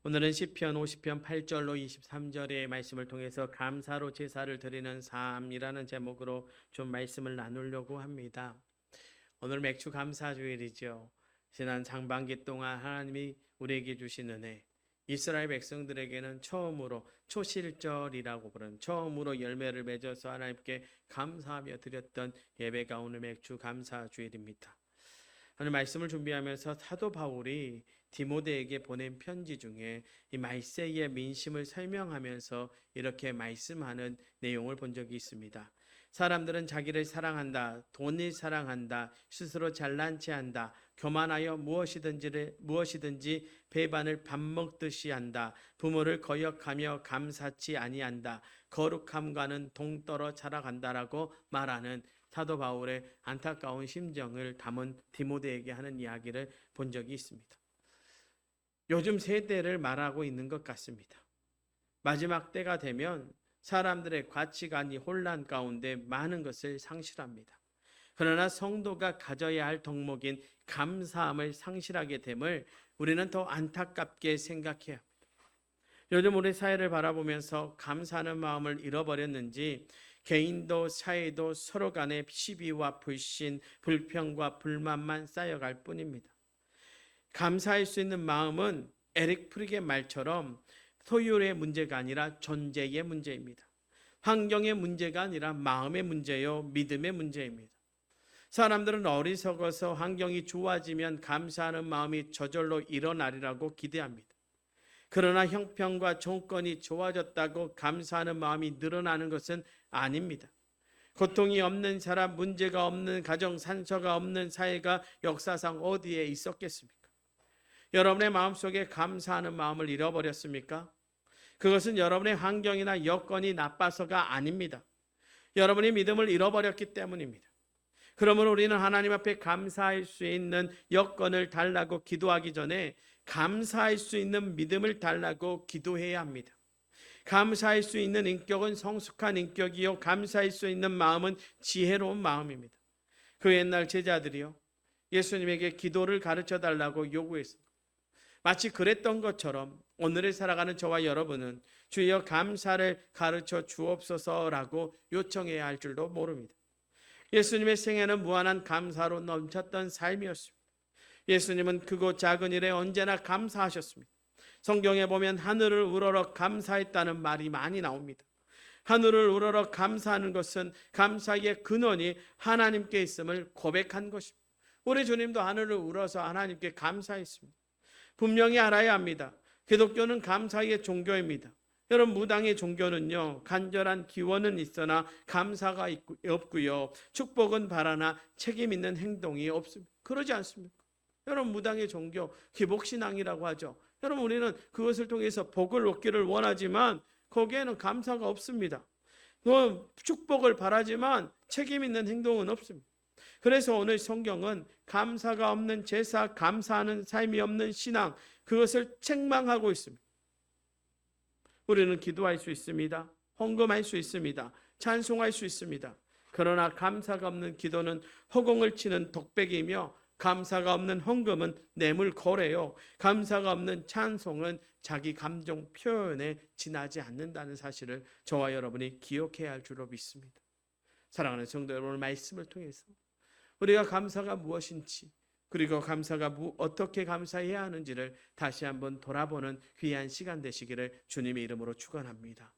오늘은 시편 50편 8절로 23절의 말씀을 통해서 감사로 제사를 드리는 삶이라는 제목으로 좀 말씀을 나누려고 합니다. 오늘 맥주 감사주일이죠. 지난 상반기 동안 하나님이 우리에게 주신 은혜, 이스라엘 백성들에게는 처음으로 초실절이라고 부르는 처음으로 열매를 맺어서 하나님께 감사하며 드렸던 예배가 오늘 맥주 감사주일입니다. 오늘 말씀을 준비하면서 사도 바울이 디모데에게 보낸 편지 중에 이 말세의 민심을 설명하면서 이렇게 말씀하는 내용을 본 적이 있습니다. 사람들은 자기를 사랑한다, 돈을 사랑한다, 스스로 잘난 체한다, 교만하여 무엇이든지 배반을 밥 먹듯이 한다, 부모를 거역하며 감사치 아니한다, 거룩함과는 동떨어 자라간다라고 말하는 사도 바울의 안타까운 심정을 담은 디모데에게 하는 이야기를 본 적이 있습니다. 요즘 세대를 말하고 있는 것 같습니다. 마지막 때가 되면 사람들의 가치관이 혼란 가운데 많은 것을 상실합니다. 그러나 성도가 가져야 할 덕목인 감사함을 상실하게 됨을 우리는 더 안타깝게 생각해야 합니다. 요즘 우리 사회를 바라보면서 감사하는 마음을 잃어버렸는지 개인도 사회도 서로 간의 시비와 불신, 불평과 불만만 쌓여갈 뿐입니다. 감사할 수 있는 마음은 에릭 프릭의 말처럼 소유의 문제가 아니라 존재의 문제입니다. 환경의 문제가 아니라 마음의 문제요, 믿음의 문제입니다. 사람들은 어리석어서 환경이 좋아지면 감사하는 마음이 저절로 일어나리라고 기대합니다. 그러나 형편과 조건이 좋아졌다고 감사하는 마음이 늘어나는 것은 아닙니다. 고통이 없는 사람, 문제가 없는 가정, 산소가 없는 사회가 역사상 어디에 있었겠습니까? 여러분의 마음속에 감사하는 마음을 잃어버렸습니까? 그것은 여러분의 환경이나 여건이 나빠서가 아닙니다. 여러분이 믿음을 잃어버렸기 때문입니다. 그러므로 우리는 하나님 앞에 감사할 수 있는 여건을 달라고 기도하기 전에 감사할 수 있는 믿음을 달라고 기도해야 합니다. 감사할 수 있는 인격은 성숙한 인격이요, 감사할 수 있는 마음은 지혜로운 마음입니다. 그 옛날 제자들이요, 예수님에게 기도를 가르쳐 달라고 요구했습니다. 마치 그랬던 것처럼 오늘을 살아가는 저와 여러분은 주여 감사를 가르쳐 주옵소서라고 요청해야 할 줄도 모릅니다. 예수님의 생애는 무한한 감사로 넘쳤던 삶이었습니다. 예수님은 크고 작은 일에 언제나 감사하셨습니다. 성경에 보면 하늘을 우러러 감사했다는 말이 많이 나옵니다. 하늘을 우러러 감사하는 것은 감사의 근원이 하나님께 있음을 고백한 것입니다. 우리 주님도 하늘을 우러서 하나님께 감사했습니다. 분명히 알아야 합니다. 기독교는 감사의 종교입니다. 여러분, 무당의 종교는요, 간절한 기원은 있으나 감사가 없고요, 축복은 바라나 책임 있는 행동이 없습니다. 그러지 않습니까? 여러분, 무당의 종교 기복신앙이라고 하죠. 여러분, 우리는 그것을 통해서 복을 얻기를 원하지만 거기에는 감사가 없습니다. 축복을 바라지만 책임 있는 행동은 없습니다. 그래서 오늘 성경은 감사가 없는 제사, 감사하는 삶이 없는 신앙, 그것을 책망하고 있습니다. 우리는 기도할 수 있습니다. 헌금할 수 있습니다. 찬송할 수 있습니다. 그러나 감사가 없는 기도는 허공을 치는 독백이며, 감사가 없는 헌금은 뇌물 거래요. 감사가 없는 찬송은 자기 감정 표현에 지나지 않는다는 사실을 저와 여러분이 기억해야 할 줄로 믿습니다. 사랑하는 성도 여러분, 말씀을 통해서 우리가 감사가 무엇인지, 그리고 감사가 어떻게 감사해야 하는지를 다시 한번 돌아보는 귀한 시간 되시기를 주님의 이름으로 축원합니다.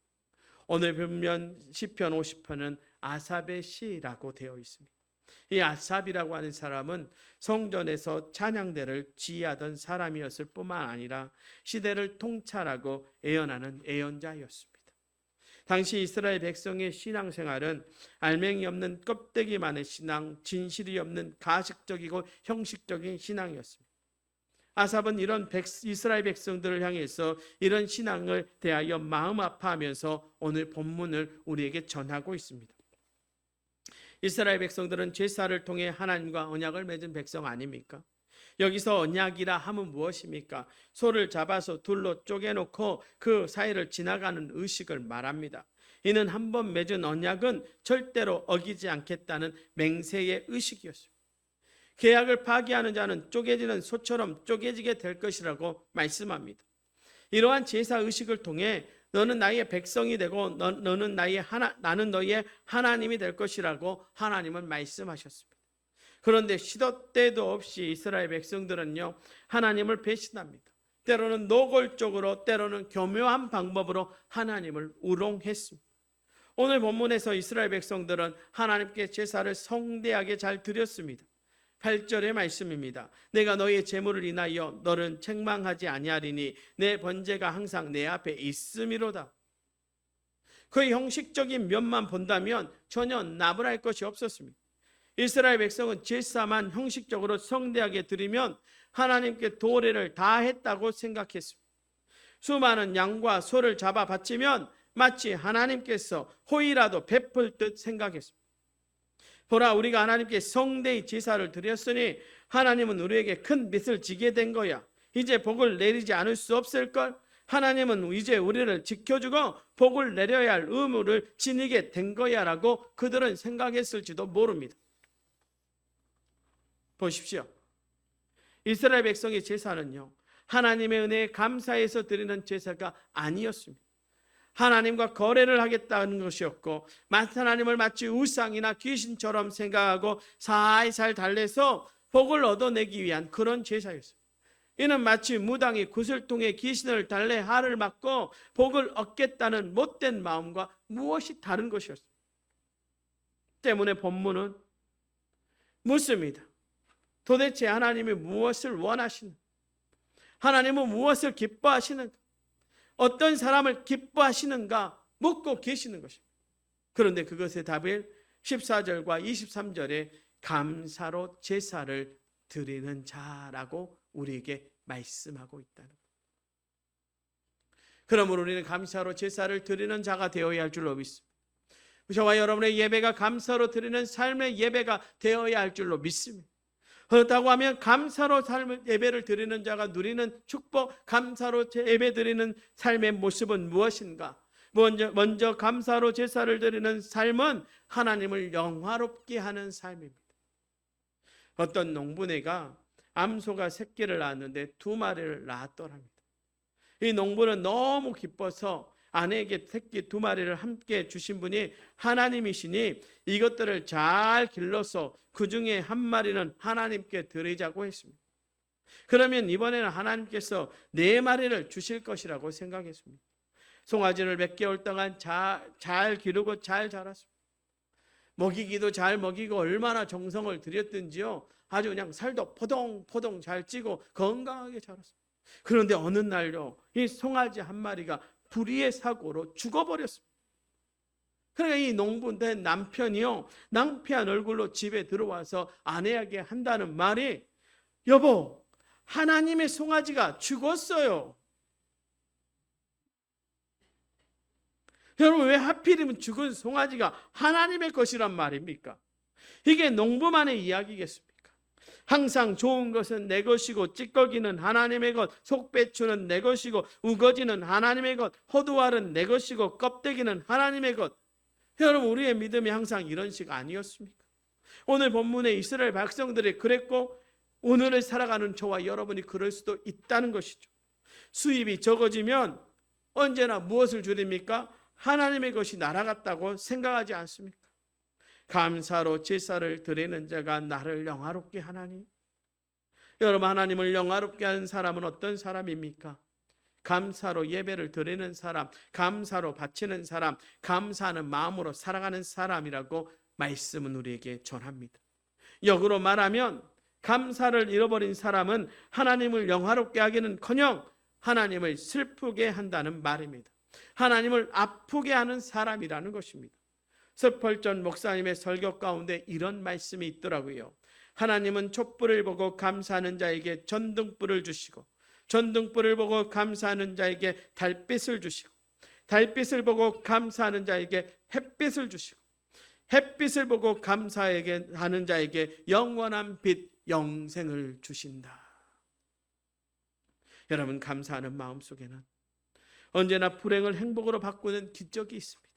오늘 보면 시편 50편은 아삽의 시라고 되어 있습니다. 이 아삽이라고 하는 사람은 성전에서 찬양대를 지휘하던 사람이었을 뿐만 아니라 시대를 통찰하고 애연하는 애연자였습니다. 당시 이스라엘 백성의 신앙생활은 알맹이 없는 껍데기만의 신앙, 진실이 없는 가식적이고 형식적인 신앙이었습니다. 아삽은 이런 이스라엘 백성들을 향해서 이런 신앙을 대하여 마음 아파하면서 오늘 본문을 우리에게 전하고 있습니다. 이스라엘 백성들은 제사를 통해 하나님과 언약을 맺은 백성 아닙니까? 여기서 언약이라 하면 무엇입니까? 소를 잡아서 둘로 쪼개놓고 그 사이를 지나가는 의식을 말합니다. 이는 한 번 맺은 언약은 절대로 어기지 않겠다는 맹세의 의식이었습니다. 계약을 파기하는 자는 쪼개지는 소처럼 쪼개지게 될 것이라고 말씀합니다. 이러한 제사 의식을 통해 너는 나의 백성이 되고 너는 나는 너의 하나님이 될 것이라고 하나님은 말씀하셨습니다. 그런데 시도 때도 없이 이스라엘 백성들은요, 하나님을 배신합니다. 때로는 노골적으로, 때로는 교묘한 방법으로 하나님을 우롱했습니다. 오늘 본문에서 이스라엘 백성들은 하나님께 제사를 성대하게 잘 드렸습니다. 8절의 말씀입니다. 내가 너의 재물을 인하여 너는 책망하지 아니하리니 내 번제가 항상 내 앞에 있음이로다. 그의 형식적인 면만 본다면 전혀 나불할 것이 없었습니다. 이스라엘 백성은 제사만 형식적으로 성대하게 드리면 하나님께 도례를 다 했다고 생각했습니다. 수많은 양과 소를 잡아 바치면 마치 하나님께서 호의라도 베풀 듯 생각했습니다. 보라, 우리가 하나님께 성대히 제사를 드렸으니 하나님은 우리에게 큰 빚을 지게 된 거야. 이제 복을 내리지 않을 수 없을걸? 하나님은 이제 우리를 지켜주고 복을 내려야 할 의무를 지니게 된 거야 라고 그들은 생각했을지도 모릅니다. 보십시오. 이스라엘 백성의 제사는요, 하나님의 은혜에 감사해서 드리는 제사가 아니었습니다. 하나님과 거래를 하겠다는 것이었고, 하나님을 마치 우상이나 귀신처럼 생각하고 살살 달래서 복을 얻어내기 위한 그런 제사였어요. 이는 마치 무당이 굿을 통해 귀신을 달래 할을 맞고 복을 얻겠다는 못된 마음과 무엇이 다른 것이었어요. 때문에 본문은 묻습니다. 도대체 하나님이 무엇을 원하시는가? 하나님은 무엇을 기뻐하시는가? 어떤 사람을 기뻐하시는가 묻고 계시는 것입니다. 그런데 그것의 답을 14절과 23절에 감사로 제사를 드리는 자라고 우리에게 말씀하고 있다는 것. 그러므로 우리는 감사로 제사를 드리는 자가 되어야 할 줄로 믿습니다. 저와 여러분의 예배가 감사로 드리는 삶의 예배가 되어야 할 줄로 믿습니다. 그렇다고 하면 감사로 예배를 드리는 자가 누리는 축복, 감사로 예배 드리는 삶의 모습은 무엇인가? 먼저 감사로 제사를 드리는 삶은 하나님을 영화롭게 하는 삶입니다. 어떤 농부네가 암소가 새끼를 낳았는데 2마리를 낳았더랍니다. 이 농부는 너무 기뻐서 아내에게 새끼 2마리를 함께 주신 분이 하나님이시니 이것들을 잘 길러서 그 중에 1마리는 하나님께 드리자고 했습니다. 그러면 이번에는 하나님께서 4마리를 주실 것이라고 생각했습니다. 송아지를 몇 개월 동안 잘 기르고 잘 자랐습니다. 먹이기도 잘 먹이고 얼마나 정성을 들였든지요, 아주 그냥 살도 포동포동 잘 찌고 건강하게 자랐습니다. 그런데 어느 날요, 이 송아지 1마리가 불의의 사고로 죽어버렸습니다. 그러니까 이 농부된 남편이요, 낭패한 얼굴로 집에 들어와서 아내에게 한다는 말이, 여보, 하나님의 송아지가 죽었어요. 여러분, 왜 하필이면 죽은 송아지가 하나님의 것이란 말입니까? 이게 농부만의 이야기겠습니까? 항상 좋은 것은 내 것이고 찌꺼기는 하나님의 것, 속배추는 내 것이고 우거지는 하나님의 것, 호두알은 내 것이고 껍데기는 하나님의 것. 여러분, 우리의 믿음이 항상 이런 식 아니었습니까? 오늘 본문에 이스라엘 백성들이 그랬고 오늘을 살아가는 저와 여러분이 그럴 수도 있다는 것이죠. 수입이 적어지면 언제나 무엇을 줄입니까? 하나님의 것이 날아갔다고 생각하지 않습니까? 감사로 제사를 드리는 자가 나를 영화롭게 하나니. 여러분, 하나님을 영화롭게 하는 사람은 어떤 사람입니까? 감사로 예배를 드리는 사람, 감사로 바치는 사람, 감사하는 마음으로 살아가는 사람이라고 말씀은 우리에게 전합니다. 역으로 말하면 감사를 잃어버린 사람은 하나님을 영화롭게 하기는커녕 하나님을 슬프게 한다는 말입니다. 하나님을 아프게 하는 사람이라는 것입니다. 서펄전 목사님의 설교 가운데 이런 말씀이 있더라고요. 하나님은 촛불을 보고 감사하는 자에게 전등불을 주시고, 전등불을 보고 감사하는 자에게 달빛을 주시고, 달빛을 보고 감사하는 자에게 햇빛을 주시고, 햇빛을 보고 감사하는 자에게 영원한 빛, 영생을 주신다. 여러분, 감사하는 마음 속에는 언제나 불행을 행복으로 바꾸는 기적이 있습니다.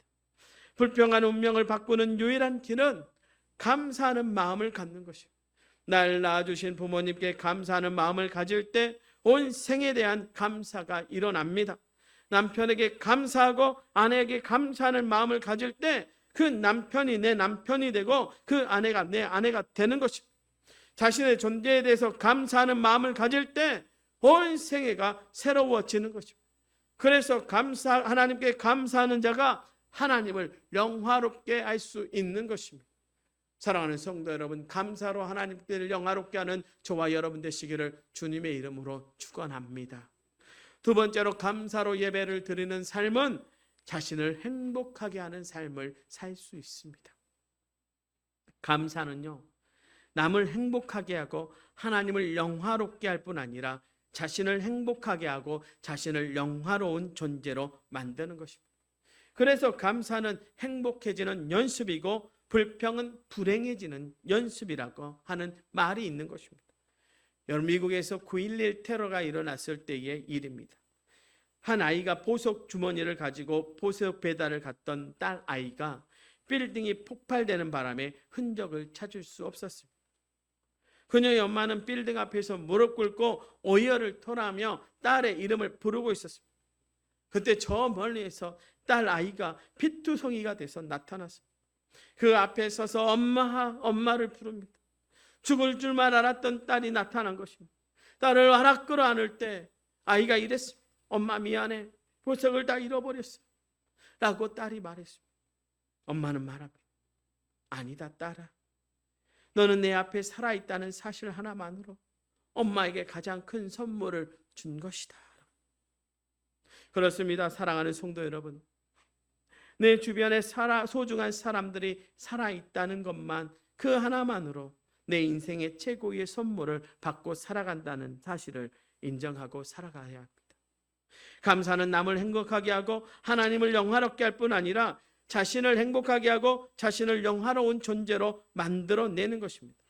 불평한 운명을 바꾸는 유일한 길은 감사하는 마음을 갖는 것입니다. 날 낳아주신 부모님께 감사하는 마음을 가질 때 온 생에 대한 감사가 일어납니다. 남편에게 감사하고 아내에게 감사하는 마음을 가질 때 그 남편이 내 남편이 되고 그 아내가 내 아내가 되는 것입니다. 자신의 존재에 대해서 감사하는 마음을 가질 때 온 생애가 새로워지는 것입니다. 그래서 하나님께 감사하는 자가 하나님을 영화롭게 할 수 있는 것입니다. 사랑하는 성도 여러분, 감사로 하나님께를 영화롭게 하는 저와 여러분 되시기를 주님의 이름으로 축원합니다. 두 번째로, 감사로 예배를 드리는 삶은 자신을 행복하게 하는 삶을 살 수 있습니다. 감사는요, 남을 행복하게 하고 하나님을 영화롭게 할 뿐 아니라 자신을 행복하게 하고 자신을 영화로운 존재로 만드는 것입니다. 그래서 감사는 행복해지는 연습이고 불평은 불행해지는 연습이라고 하는 말이 있는 것입니다. 여러분, 미국에서 9.11 테러가 일어났을 때의 일입니다. 한 아이가 보석 주머니를 가지고 보석 배달을 갔던 딸 아이가 빌딩이 폭발되는 바람에 흔적을 찾을 수 없었습니다. 그녀의 엄마는 빌딩 앞에서 무릎 꿇고 오열을 토하며 딸의 이름을 부르고 있었습니다. 그때 저 멀리에서 딸 아이가 피투성이가 돼서 나타났습니다. 그 앞에 서서 엄마를 부릅니다. 죽을 줄만 알았던 딸이 나타난 것입니다. 딸을 와락 끌어안을 때 아이가 이랬습니다. 엄마 미안해, 보석을 다 잃어버렸어 라고 딸이 말했습니다. 엄마는 말합니다. 아니다 딸아, 너는 내 앞에 살아있다는 사실 하나만으로 엄마에게 가장 큰 선물을 준 것이다. 그렇습니다. 사랑하는 성도 여러분, 내 주변에 소중한 사람들이 살아있다는 것만, 그 하나만으로 내 인생의 최고의 선물을 받고 살아간다는 사실을 인정하고 살아가야 합니다. 감사는 남을 행복하게 하고 하나님을 영화롭게 할 뿐 아니라 자신을 행복하게 하고 자신을 영화로운 존재로 만들어내는 것입니다.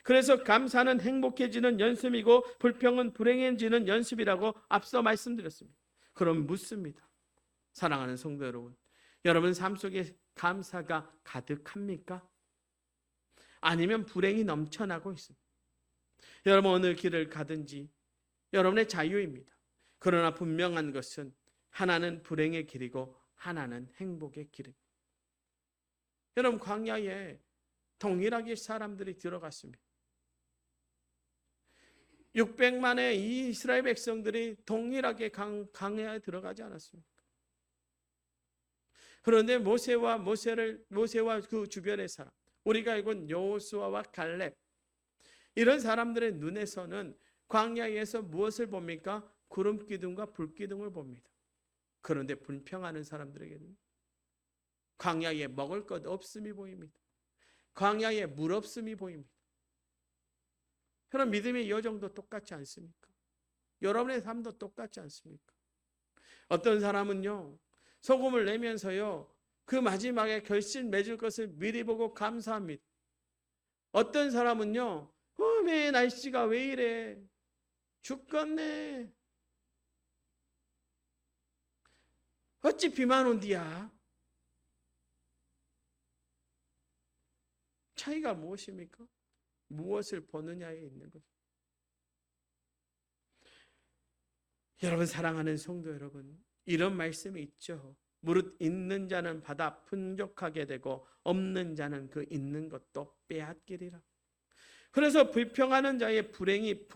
그래서 감사는 행복해지는 연습이고 불평은 불행해지는 연습이라고 앞서 말씀드렸습니다. 그럼 묻습니다. 사랑하는 성도 여러분, 여러분 삶 속에 감사가 가득합니까? 아니면 불행이 넘쳐나고 있습니다. 여러분 어느 길을 가든지 여러분의 자유입니다. 그러나 분명한 것은 하나는 불행의 길이고 하나는 행복의 길입니다. 여러분, 광야에 동일하게 사람들이 들어갔습니다. 600만의 이 이스라엘 백성들이 동일하게 광야에 들어가지 않았습니까? 그런데 모세와 그 주변의 사람, 우리가 알고 여호수아와 갈렙, 이런 사람들의 눈에서는 광야에서 무엇을 봅니까? 구름 기둥과 불 기둥을 봅니다. 그런데 불평하는 사람들에게는 광야에 먹을 것 없음이 보입니다. 광야에 물 없음이 보입니다. 여러분, 믿음의 여정도 똑같지 않습니까? 여러분의 삶도 똑같지 않습니까? 어떤 사람은요, 소금을 내면서요, 그 마지막에 결실 맺을 것을 미리 보고 감사합니다. 어떤 사람은요, 왜 날씨가 왜 이래? 죽겠네. 어찌 비만 온디야? 차이가 무엇입니까? 무엇을 보느냐에 있는 거죠. 여러분, 사랑하는 성도 여러분, 이런 말씀이 있죠. 무릇 있는 자는 받아 풍족하게 되고 없는 자는 그 있는 것도 빼앗기리라. 그래서 불평하는 자의 불행이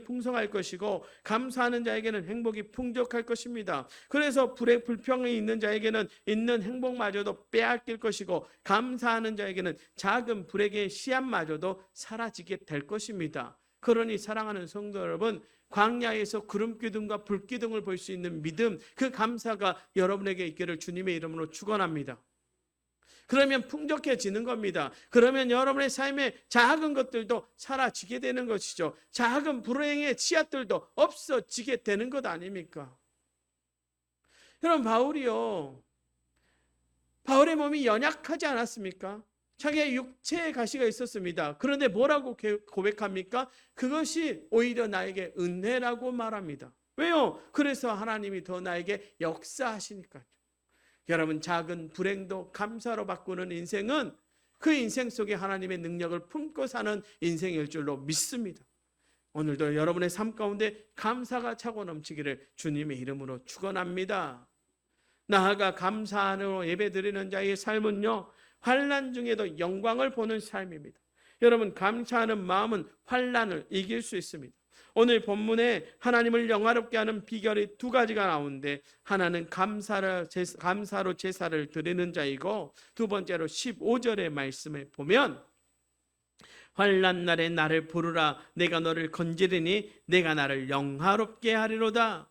풍성할 것이고 감사하는 자에게는 행복이 풍족할 것입니다. 그래서 불평이 있는 자에게는 있는 행복마저도 빼앗길 것이고 감사하는 자에게는 작은 불행의 씨앗마저도 사라지게 될 것입니다. 그러니 사랑하는 성도 여러분, 광야에서 구름기둥과 불기둥을 볼 수 있는 믿음, 그 감사가 여러분에게 있기를 주님의 이름으로 축원합니다. 그러면 풍족해지는 겁니다. 그러면 여러분의 삶에 작은 것들도 사라지게 되는 것이죠. 작은 불행의 씨앗들도 없어지게 되는 것 아닙니까? 여러분, 바울의 몸이 연약하지 않았습니까? 자기의 육체의 가시가 있었습니다. 그런데 뭐라고 고백합니까? 그것이 오히려 나에게 은혜라고 말합니다. 왜요? 그래서 하나님이 더 나에게 역사하시니까요. 여러분, 작은 불행도 감사로 바꾸는 인생은 그 인생 속에 하나님의 능력을 품고 사는 인생일 줄로 믿습니다. 오늘도 여러분의 삶 가운데 감사가 차고 넘치기를 주님의 이름으로 축원합니다. 나아가 감사로 예배드리는 자의 삶은요, 환난 중에도 영광을 보는 삶입니다. 여러분, 감사하는 마음은 환난을 이길 수 있습니다. 오늘 본문에 하나님을 영화롭게 하는 비결이 두 가지가 나오는데, 하나는 감사로 제사를 드리는 자이고, 두 번째로 15절의 말씀을 보면 환난 날에 나를 부르라, 내가 너를 건지리니 내가 나를 영화롭게 하리로다.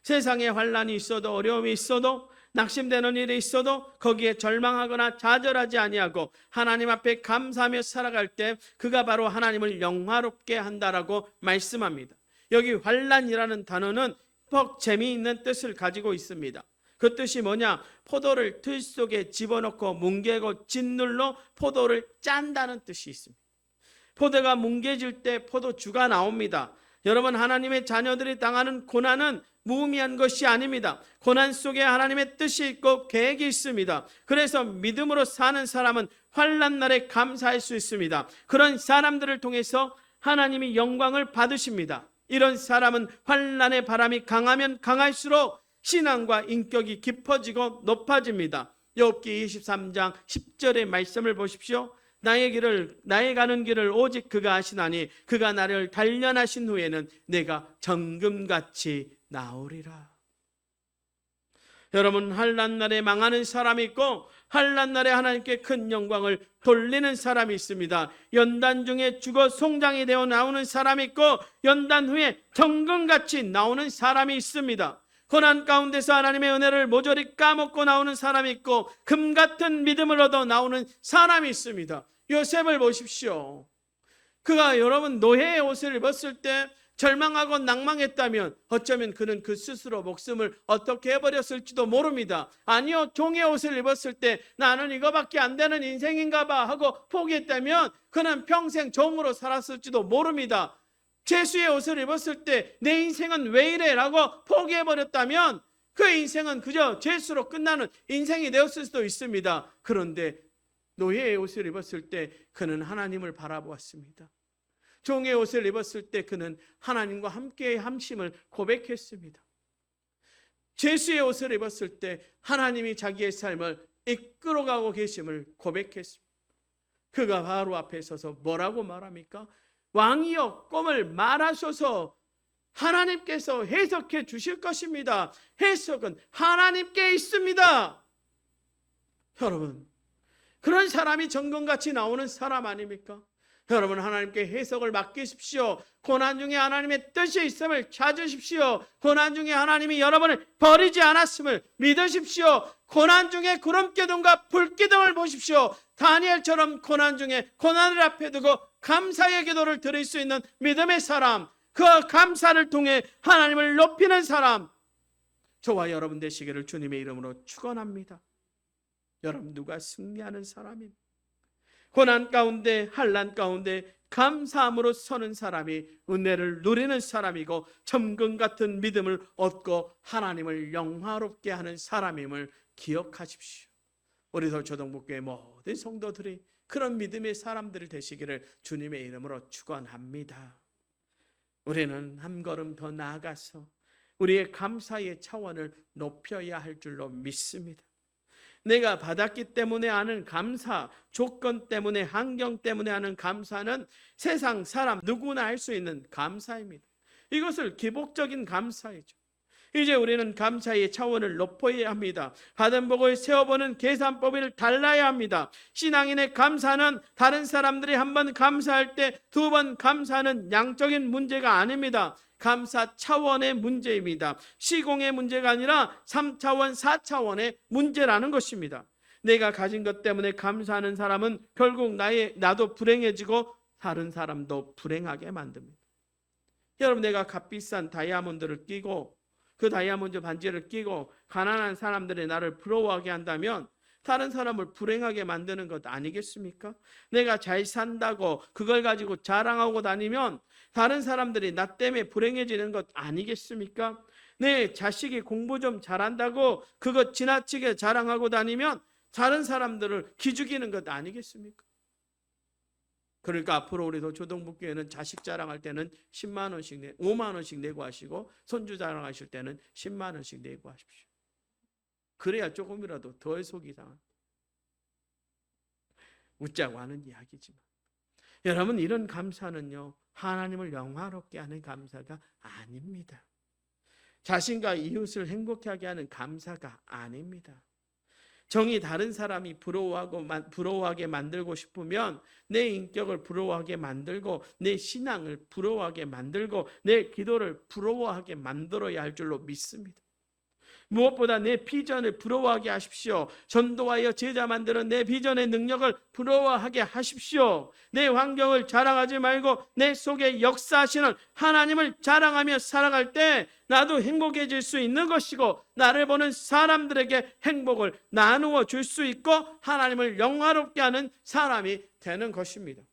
세상에 환난이 있어도, 어려움이 있어도, 낙심되는 일이 있어도 거기에 절망하거나 좌절하지 아니하고 하나님 앞에 감사하며 살아갈 때 그가 바로 하나님을 영화롭게 한다라고 말씀합니다. 여기 환난이라는 단어는 퍽 재미있는 뜻을 가지고 있습니다. 그 뜻이 뭐냐? 포도를 틀 속에 집어넣고 뭉개고 짓눌러 포도를 짠다는 뜻이 있습니다. 포도가 뭉개질 때 포도주가 나옵니다. 여러분, 하나님의 자녀들이 당하는 고난은 무의미한 것이 아닙니다. 고난 속에 하나님의 뜻이 있고 계획이 있습니다. 그래서 믿음으로 사는 사람은 환난 날에 감사할 수 있습니다. 그런 사람들을 통해서 하나님이 영광을 받으십니다. 이런 사람은 환난의 바람이 강하면 강할수록 신앙과 인격이 깊어지고 높아집니다. 욥기 23장 10절의 말씀을 보십시오. 나의 가는 길을 오직 그가 아시나니 그가 나를 단련하신 후에는 내가 정금같이 나오리라. 여러분, 환난 날에 망하는 사람이 있고 환난 날에 하나님께 큰 영광을 돌리는 사람이 있습니다. 연단 중에 죽어 송장이 되어 나오는 사람이 있고 연단 후에 정금같이 나오는 사람이 있습니다. 고난 가운데서 하나님의 은혜를 모조리 까먹고 나오는 사람이 있고 금 같은 믿음을 얻어 나오는 사람이 있습니다. 요셉을 보십시오. 그가 여러분 노예의 옷을 입었을 때 절망하고 낭망했다면 어쩌면 그는 그 스스로 목숨을 어떻게 해버렸을지도 모릅니다. 아니요, 종의 옷을 입었을 때 나는 이거밖에 안 되는 인생인가 봐 하고 포기했다면 그는 평생 종으로 살았을지도 모릅니다. 죄수의 옷을 입었을 때 내 인생은 왜 이래 라고 포기해버렸다면 그 인생은 그저 죄수로 끝나는 인생이 되었을 수도 있습니다. 그런데 노예의 옷을 입었을 때 그는 하나님을 바라보았습니다. 종의 옷을 입었을 때 그는 하나님과 함께의 함심을 고백했습니다. 죄수의 옷을 입었을 때 하나님이 자기의 삶을 이끌어가고 계심을 고백했습니다. 그가 바로 앞에 서서 뭐라고 말합니까? 왕이여, 꿈을 말하소서. 하나님께서 해석해 주실 것입니다. 해석은 하나님께 있습니다. 여러분, 그런 사람이 정금같이 나오는 사람 아닙니까? 여러분, 하나님께 해석을 맡기십시오. 고난 중에 하나님의 뜻이 있음을 찾으십시오. 고난 중에 하나님이 여러분을 버리지 않았음을 믿으십시오. 고난 중에 구름기둥과 불기둥을 보십시오. 다니엘처럼 고난 중에 고난을 앞에 두고 감사의 기도를 드릴 수 있는 믿음의 사람, 그 감사를 통해 하나님을 높이는 사람, 저와 여러분 되시기를 주님의 이름으로 축원합니다. 여러분, 누가 승리하는 사람입니다. 고난 가운데, 환난 가운데 감사함으로 서는 사람이 은혜를 누리는 사람이고 정금 같은 믿음을 얻고 하나님을 영화롭게 하는 사람임을 기억하십시오. 우리도 조동복교의 모든 성도들이 그런 믿음의 사람들 되시기를 주님의 이름으로 축원합니다. 우리는 한 걸음 더 나아가서 우리의 감사의 차원을 높여야 할 줄로 믿습니다. 내가 받았기 때문에 하는 감사, 조건 때문에, 환경 때문에 하는 감사는 세상 사람 누구나 할 수 있는 감사입니다. 이것을 기복적인 감사이죠. 이제 우리는 감사의 차원을 높여야 합니다. 받은 복을 세어보는 계산법을 달라야 합니다. 신앙인의 감사는 다른 사람들이 한 번 감사할 때 두 번 감사하는 양적인 문제가 아닙니다. 감사 차원의 문제입니다. 시공의 문제가 아니라 3차원, 4차원의 문제라는 것입니다. 내가 가진 것 때문에 감사하는 사람은 결국 나도 불행해지고 다른 사람도 불행하게 만듭니다. 여러분, 내가 값비싼 다이아몬드를 끼고 그 다이아몬드 반지를 끼고 가난한 사람들이 나를 부러워하게 한다면 다른 사람을 불행하게 만드는 것 아니겠습니까? 내가 잘 산다고 그걸 가지고 자랑하고 다니면 다른 사람들이 나 때문에 불행해지는 것 아니겠습니까? 내 자식이 공부 좀 잘한다고 그것 지나치게 자랑하고 다니면 다른 사람들을 기죽이는 것 아니겠습니까? 그러니까 앞으로 우리도 조동북교회는 자식 자랑할 때는 10만 원씩 5만 원씩 내고 하시고, 손주 자랑하실 때는 10만 원씩 내고 하십시오. 그래야 조금이라도 덜 속이 상한. 웃자고 하는 이야기지만, 여러분, 이런 감사는요, 하나님을 영화롭게 하는 감사가 아닙니다. 자신과 이웃을 행복하게 하는 감사가 아닙니다. 정이 다른 사람이 부러워하게 만들고 싶으면 내 인격을 부러워하게 만들고, 내 신앙을 부러워하게 만들고, 내 기도를 부러워하게 만들어야 할 줄로 믿습니다. 무엇보다 내 비전을 부러워하게 하십시오. 전도하여 제자 만드는 내 비전의 능력을 부러워하게 하십시오. 내 환경을 자랑하지 말고 내 속에 역사하시는 하나님을 자랑하며 살아갈 때 나도 행복해질 수 있는 것이고, 나를 보는 사람들에게 행복을 나누어 줄 수 있고, 하나님을 영화롭게 하는 사람이 되는 것입니다.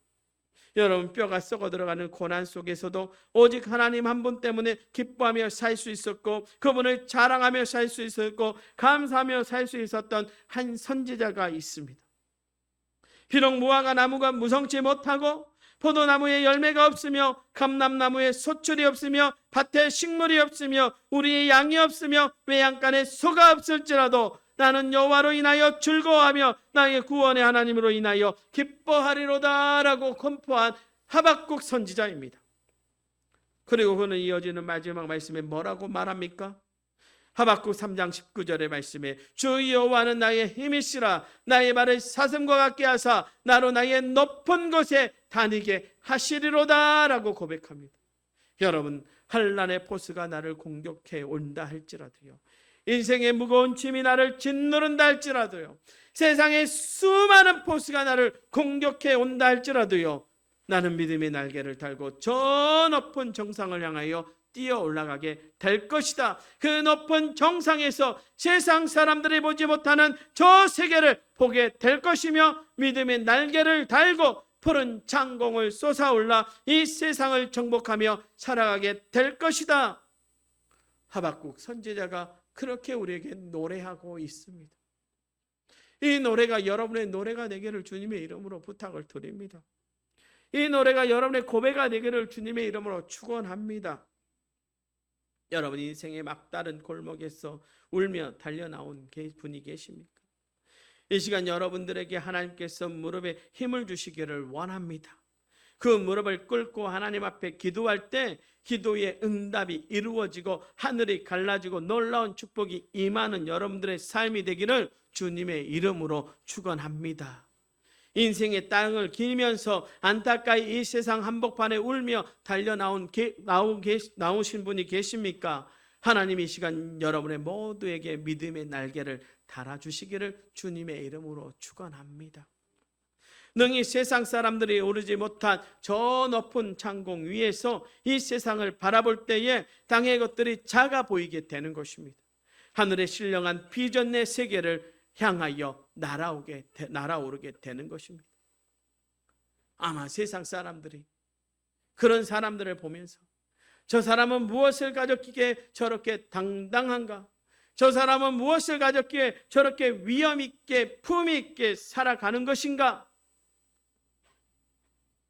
여러분, 뼈가 썩어 들어가는 고난 속에서도 오직 하나님 한 분 때문에 기뻐하며 살 수 있었고, 그분을 자랑하며 살 수 있었고, 감사하며 살 수 있었던 한 선지자가 있습니다. 비록 무화과 나무가 무성치 못하고, 포도나무에 열매가 없으며, 감람나무에 소출이 없으며, 밭에 식물이 없으며, 우리의 양이 없으며, 외양간에 소가 없을지라도 나는 여호와로 인하여 즐거워하며 나의 구원의 하나님으로 인하여 기뻐하리로다 라고 선포한 하박국 선지자입니다. 그리고 그는 이어지는 마지막 말씀에 뭐라고 말합니까? 하박국 3장 19절의 말씀에 주 여호와는 나의 힘이시라, 나의 발을 사슴과 같게 하사 나로 나의 높은 곳에 다니게 하시리로다 라고 고백합니다. 여러분, 환난의 포스가 나를 공격해 온다 할지라도요, 인생의 무거운 짐이 나를 짓누른다 할지라도요, 세상의 수많은 포스가 나를 공격해 온다 할지라도요, 나는 믿음의 날개를 달고 저 높은 정상을 향하여 뛰어 올라가게 될 것이다. 그 높은 정상에서 세상 사람들이 보지 못하는 저 세계를 보게 될 것이며, 믿음의 날개를 달고 푸른 창공을 솟아올라 이 세상을 정복하며 살아가게 될 것이다. 하박국 선지자가 그렇게 우리에게 노래하고 있습니다. 이 노래가 여러분의 노래가 되기를 주님의 이름으로 부탁을 드립니다. 이 노래가 여러분의 고백가 되기를 주님의 이름으로 축원합니다. 여러분, 인생의 막다른 골목에서 울며 달려나온 분이 계십니까? 이 시간 여러분들에게 하나님께서 무릎에 힘을 주시기를 원합니다. 그 무릎을 꿇고 하나님 앞에 기도할 때 기도의 응답이 이루어지고 하늘이 갈라지고 놀라운 축복이 임하는 여러분들의 삶이 되기를 주님의 이름으로 축원합니다. 인생의 땅을 기면서 안타까이 이 세상 한복판에 울며 나오신 분이 계십니까? 하나님 이 시간 여러분의 모두에게 믿음의 날개를 달아주시기를 주님의 이름으로 축원합니다. 능히 세상 사람들이 오르지 못한 저 높은 창공 위에서 이 세상을 바라볼 때에 땅의 것들이 작아 보이게 되는 것입니다. 하늘에 신령한 비전의 세계를 향하여 날아오르게 되는 것입니다. 아마 세상 사람들이 그런 사람들을 보면서 저 사람은 무엇을 가졌기에 저렇게 당당한가? 저 사람은 무엇을 가졌기에 저렇게 위엄 있게 품위 있게 살아가는 것인가?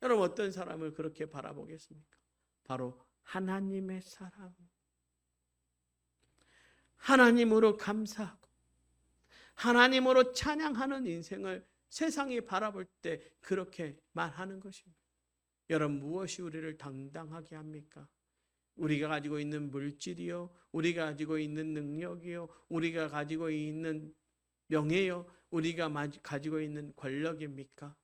여러분, 어떤 사람을 그렇게 바라보겠습니까? 바로 하나님의 사람, 하나님으로 감사하고 하나님으로 찬양하는 인생을 세상이 바라볼 때 그렇게 말하는 것입니다. 여러분, 무엇이 우리를 당당하게 합니까? 우리가 가지고 있는 물질이요, 우리가 가지고 있는 능력이요, 우리가 가지고 있는 명예요, 우리가 가지고 있는 권력입니까?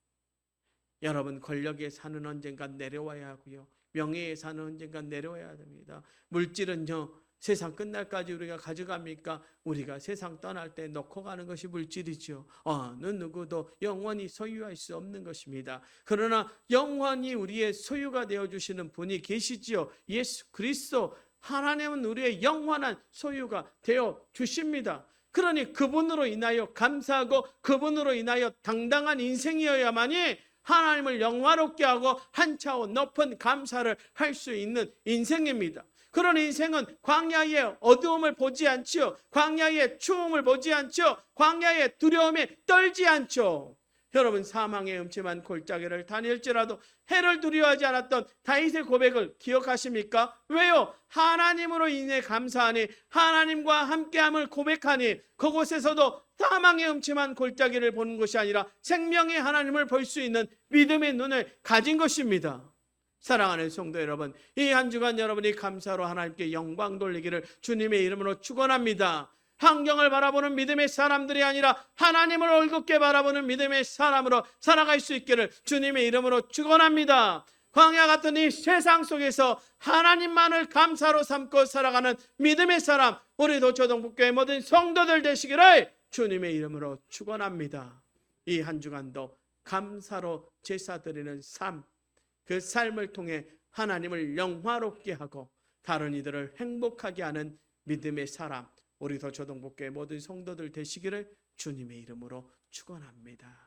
여러분, 권력의 산은 언젠가 내려와야 하고요, 명예의 산은 언젠가 내려와야 됩니다. 물질은요, 세상 끝날까지 우리가 가져갑니까? 우리가 세상 떠날 때 놓고 가는 것이 물질이죠. 어느 누구도 영원히 소유할 수 없는 것입니다. 그러나 영원히 우리의 소유가 되어주시는 분이 계시지요. 예수 그리스도. 하나님은 우리의 영원한 소유가 되어주십니다. 그러니 그분으로 인하여 감사하고 그분으로 인하여 당당한 인생이어야만이 하나님을 영화롭게 하고 한 차원 높은 감사를 할 수 있는 인생입니다. 그런 인생은 광야의 어두움을 보지 않지요. 광야의 추움을 보지 않지요. 광야의 두려움에 떨지 않죠. 여러분, 사망의 음침한 골짜기를 다닐지라도 해를 두려워하지 않았던 다윗의 고백을 기억하십니까? 왜요? 하나님으로 인해 감사하니, 하나님과 함께함을 고백하니, 그곳에서도 사망의 음침한 골짜기를 보는 것이 아니라 생명의 하나님을 볼 수 있는 믿음의 눈을 가진 것입니다. 사랑하는 성도 여러분, 이 한 주간 여러분이 감사로 하나님께 영광 돌리기를 주님의 이름으로 축원합니다. 환경을 바라보는 믿음의 사람들이 아니라 하나님을 올곧게 바라보는 믿음의 사람으로 살아갈 수 있기를 주님의 이름으로 축원합니다. 광야 같은 이 세상 속에서 하나님만을 감사로 삼고 살아가는 믿음의 사람, 우리 도초동북교회 모든 성도들 되시기를 주님의 이름으로 축원합니다. 이 한 주간도 감사로 제사 드리는 삶, 그 삶을 통해 하나님을 영화롭게 하고 다른 이들을 행복하게 하는 믿음의 사람, 우리 도초동북교회 모든 성도들 되시기를 주님의 이름으로 축원합니다.